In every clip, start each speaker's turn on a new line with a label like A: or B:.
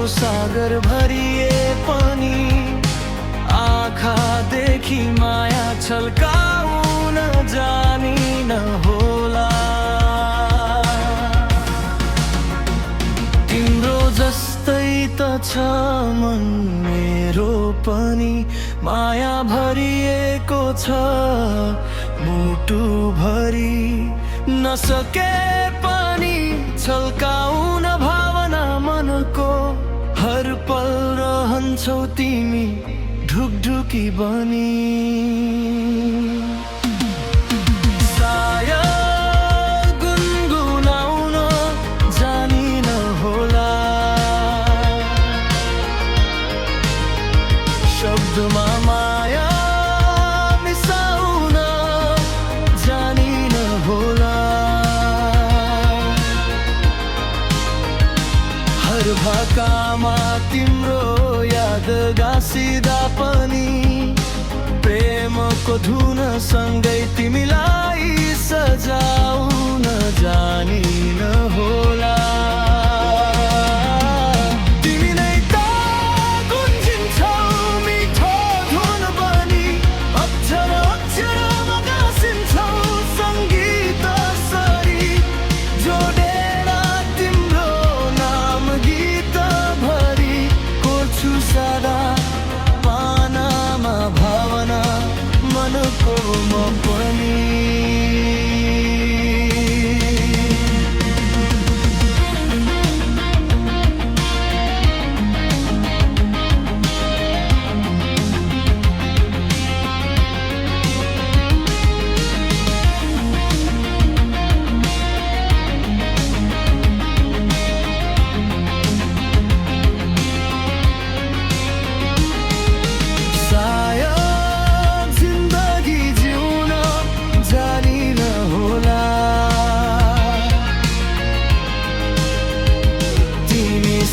A: सागर भरिए पनि आँखादेखि माया छल्काउन जानिन होला। तिम्रो जस्तै त छ मन मेरो पनि, माया भरिएको छ मुटु भरि। नसके पनि छल्काउन भावना मनको, हर पल रहन्छौ तिमी ढुकढुकी बनी। सायद गुनगुनाउन जानिन होला, शब्दमा माया मिसाउन जानिन होला। हर भाकामा तिम्रो याद गाँसिदा पनि, प्रेमको धुन सँगै तिमीलाई सजाउन जानिन होला। तिमी नै त गुन्जिन्छौ मिठो धुन बनी, अक्षर अक्षरमा गाँसिन्छौ सङ्गीत सरी। जोडेर तिम्रो नाम गीत भरि, कोर्छु सदा पानामा भावना मनको म पनि।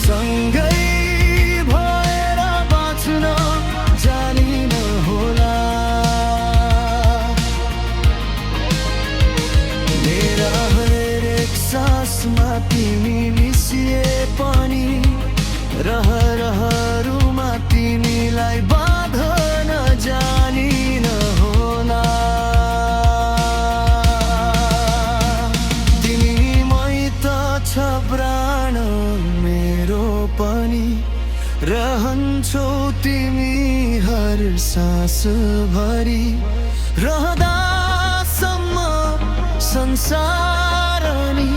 A: सँगै भएर बाँच्न जानिन होला। मेरा हरेक सासमा तिमी मिसिए पनि, रहरहरूमा तिमीलाई बाँधन जानिन होला। तिमीमै त छ प्राण मेरो पनि, रहन्छौ तिमी हर सास भरि। रहदासम्म संसार नि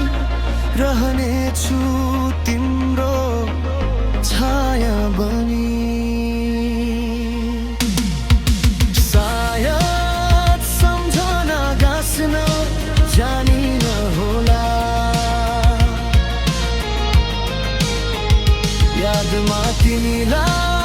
A: रहनेछु तिम्रो छाया बनी। सायद सम्झन गाँस्न जानिन होला, यादमा तिमीलाई